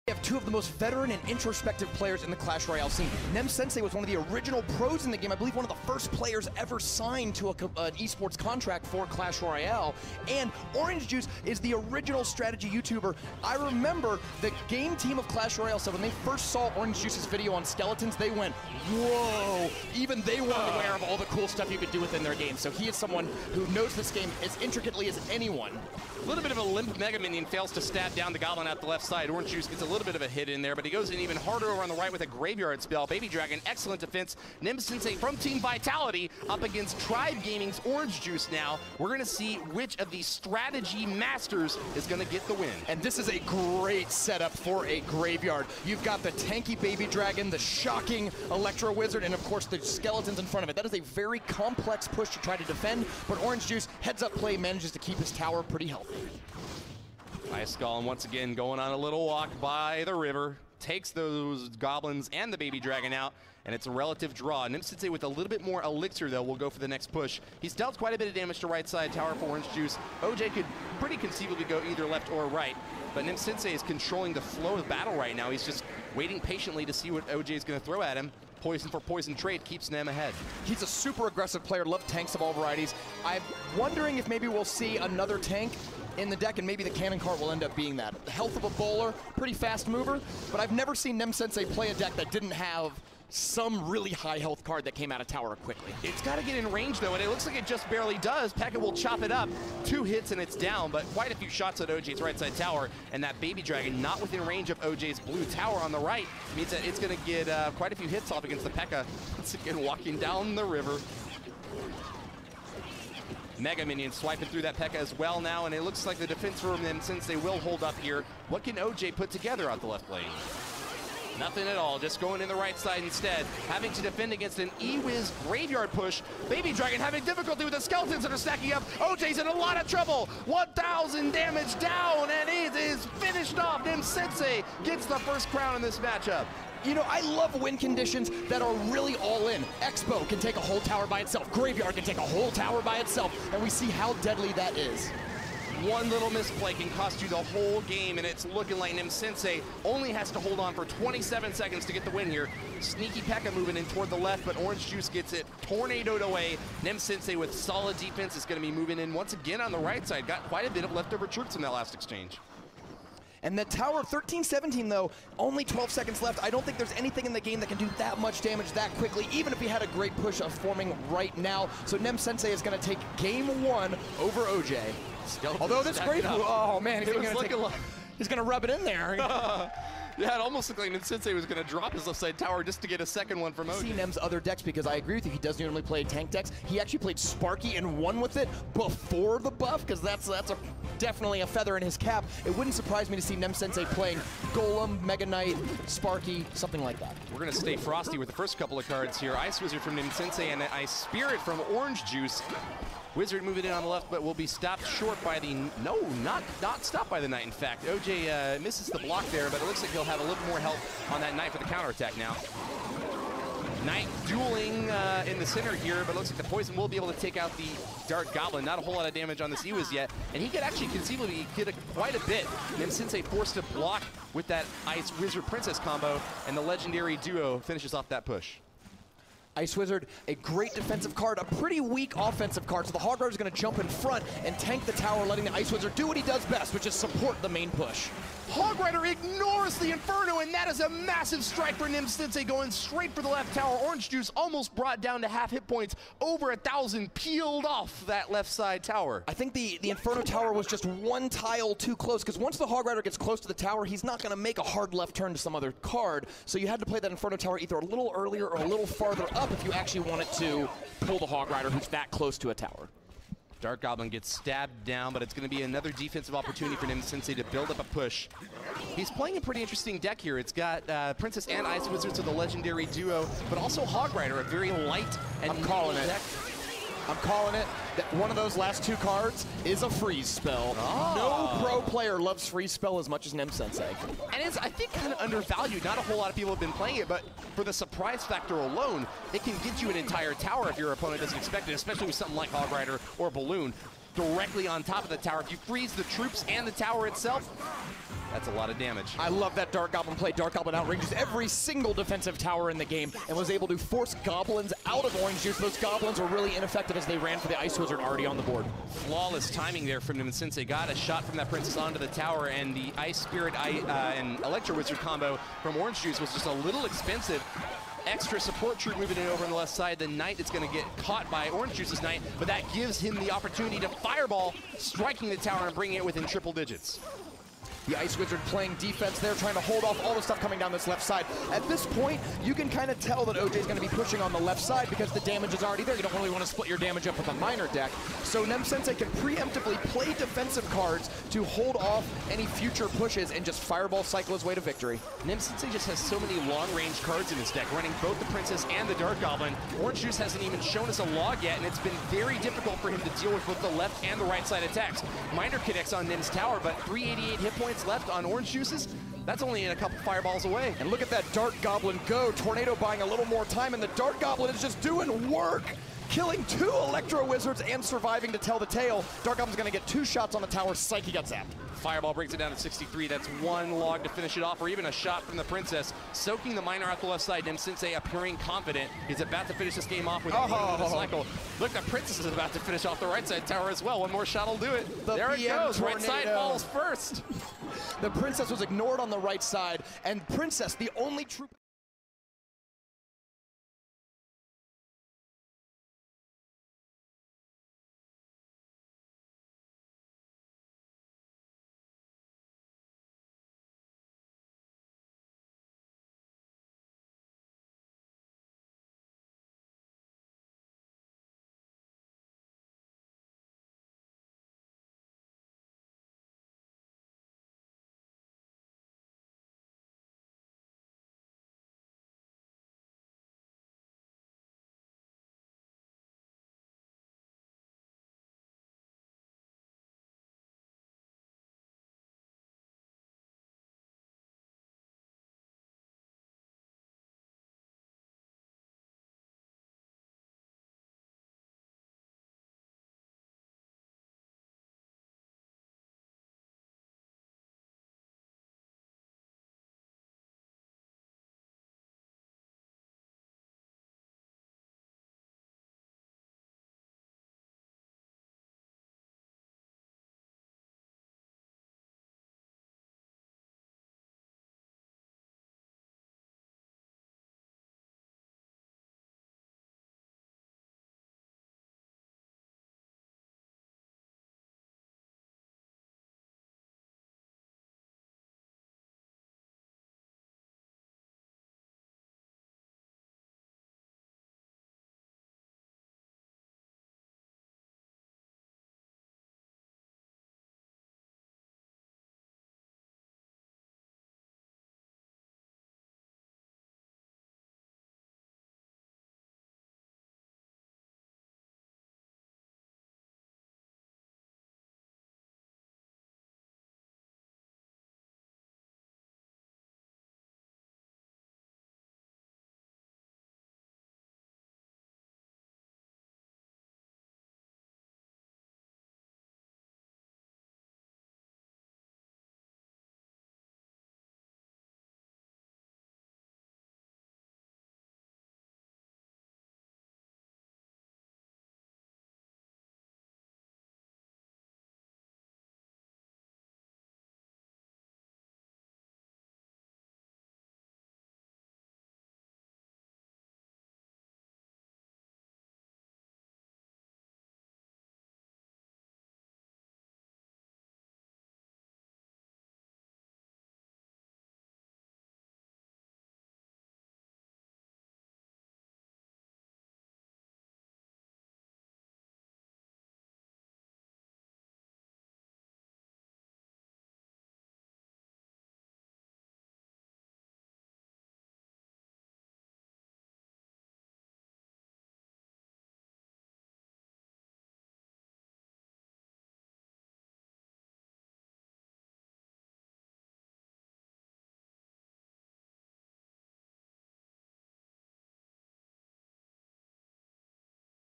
We have two of the most veteran and introspective players in the Clash Royale scene. Nemsensei was one of the original pros in the game. I believe one of the first players ever signed to an esports contract for Clash Royale. And Orange Juice is the original strategy YouTuber. I remember the game team of Clash Royale said when they first saw Orange Juice's video on skeletons, they went, whoa! Even they weren't aware of all the cool stuff you could do within their game. So he is someone who knows this game as intricately as anyone. A little bit of a limp Mega Minion fails to stab down the Goblin at the left side. Orange Juice gets a little bit of a hit in there, but he goes in even harder over on the right with a Graveyard Spell. Baby Dragon, excellent defense. Nemsensei from Team Vitality up against Tribe Gaming's Orange Juice now. We're going to see which of these strategy masters is going to get the win. And this is a great setup for a Graveyard. You've got the tanky Baby Dragon, the shocking Electro Wizard, and of course the skeletons in front of it. That is a very complex push to try to defend, but Orange Juice, heads up play, manages to keep his tower pretty healthy. Ice Golem once again going on a little walk by the river, takes those goblins and the Baby Dragon out, and it's a relative draw. Nemsensei with a little bit more elixir, though, will go for the next push. He's dealt quite a bit of damage to right side tower for Orange Juice. OJ could pretty conceivably go either left or right, but Nemsensei is controlling the flow of battle right now. He's just waiting patiently to see what OJ is going to throw at him. Poison for poison trade keeps Nem ahead. He's a super aggressive player, love tanks of all varieties. I'm wondering if maybe we'll see another tank in the deck, and maybe the Cannon Cart will end up being that. The health of a bowler, pretty fast mover, but I've never seen Nemsensei play a deck that didn't have some really high health card that came out of tower quickly. It's got to get in range, though, and it looks like it just barely does. Pekka will chop it up. 2 hits and it's down, but quite a few shots at OJ's right side tower, and that Baby Dragon not within range of OJ's blue tower on the right means that it's going to get quite a few hits off against the Pekka. Once again, walking down the river. Mega Minion swiping through that Pekka as well now, and it looks like the defense from them, since they will hold up here. What can OJ put together out the left lane? Nothing at all, just going in the right side instead. Having to defend against an E-Wiz Graveyard push. Baby Dragon having difficulty with the skeletons that are stacking up. OJ's in a lot of trouble. 1,000 damage down, and it is finished off. Nemsensei gets the first crown in this matchup. You know, I love win conditions that are really all in. Expo can take a whole tower by itself. Graveyard can take a whole tower by itself, and we see how deadly that is. One little misplay can cost you the whole game, and it's looking like Nemsensei only has to hold on for 27 seconds to get the win here. Sneaky Pekka moving in toward the left, but Orange Juice gets it tornadoed away. Nemsensei with solid defense is going to be moving in once again on the right side. Got quite a bit of leftover troops in that last exchange. And the tower, 13-17 though, only 12 seconds left. I don't think there's anything in the game that can do that much damage that quickly, even if he had a great push of forming right now. So Nemsensei is going to take game 1 over OJ. Although this great, oh man, he's going to rub it in there. Yeah, it almost looked like Nemsensei was going to drop his left side tower just to get a second one from OJ. See Nem's other decks, because I agree with you, he does normally play tank decks. He actually played Sparky and won with it before the buff, because that's definitely a feather in his cap. It wouldn't surprise me to see Nemsensei playing Golem, Mega Knight, Sparky, something like that. We're going to stay frosty with the first couple of cards here. Ice Wizard from Nemsensei and Ice Spirit from Orange Juice. Wizard moving in on the left, but will be stopped short by the... No, not stopped by the Knight, in fact. OJ misses the block there, but it looks like he'll have a little more help on that Knight for the counterattack now. Knight dueling in the center here, but it looks like the Poison will be able to take out the Dark Goblin. Not a whole lot of damage on this E-Wiz yet, and he could actually conceivably get quite a bit. Nemsensei forced to block with that Ice Wizard Princess combo, and the legendary duo finishes off that push. Ice Wizard, a great defensive card, a pretty weak offensive card, so the Hog Rider is going to jump in front and tank the tower, letting the Ice Wizard do what he does best, which is support the main push. Hog Rider ignores the Inferno, and that is a massive strike for Nemsensei going straight for the left tower. Orange Juice almost brought down to half hit points, over 1,000 peeled off that left side tower. I think the Inferno tower was just one tile too close, because once the Hog Rider gets close to the tower, he's not going to make a hard left turn to some other card, so you had to play that Inferno tower either a little earlier or a little farther up if you actually wanted to pull the Hog Rider who's that close to a tower. Dark Goblin gets stabbed down, but it's going to be another defensive opportunity for Nemsensei to build up a push. He's playing a pretty interesting deck here. It's got Princess and Ice Wizard, so the legendary duo, but also Hog Rider, a very light and I'm calling it. deck. I'm calling it that one of those last two cards is a freeze spell. No pro player loves freeze spell as much as Nemsensei. And it's, I think, kind of undervalued. Not a whole lot of people have been playing it, but for the surprise factor alone, it can get you an entire tower if your opponent doesn't expect it, especially with something like Hog Rider or Balloon directly on top of the tower. If you freeze the troops and the tower itself, That's a lot of damage. I love that Dark Goblin play. Dark Goblin outranges every single defensive tower in the game and was able to force goblins out of Orange Juice. Those goblins were really ineffective as they ran for the Ice Wizard already on the board. Flawless timing there from Nemsensei. Got a shot from that Princess onto the tower, and the Ice Spirit and Electro Wizard combo from Orange Juice was just a little expensive. Extra support troop moving it over on the left side. The Knight is going to get caught by Orange Juice's Knight, but that gives him the opportunity to fireball, striking the tower and bringing it within triple digits. The Ice Wizard playing defense there, trying to hold off all the stuff coming down this left side. At this point, you can kind of tell that OJ is going to be pushing on the left side because the damage is already there. You don't really want to split your damage up with a minor deck. So Nemsensei can preemptively play defensive cards to hold off any future pushes and just fireball cycle his way to victory. Nemsensei just has so many long-range cards in his deck, running both the Princess and the Dark Goblin. Orange Juice hasn't even shown us a log yet, and it's been very difficult for him to deal with both the left and the right side attacks. Minor connects on Nim's tower, but 388 hit points left on Orange Juice's. That's only in a couple fireballs away. And look at that Dark Goblin go. Tornado buying a little more time, and the Dark Goblin is just doing work, killing 2 Electro Wizards and surviving to tell the tale. Dark Goblin's gonna get 2 shots on the tower. Psyche got zapped. Fireball brings it down to 63. That's 1 log to finish it off, or even a shot from the Princess. Soaking the Minor out the left side. Nemsensei appearing confident. He's about to finish this game off with a cycle. Look, the Princess is about to finish off the right side tower as well. 1 more shot will do it. There it goes. Tornado. Right side falls first. The Princess was ignored on the right side, and Princess, the only troop...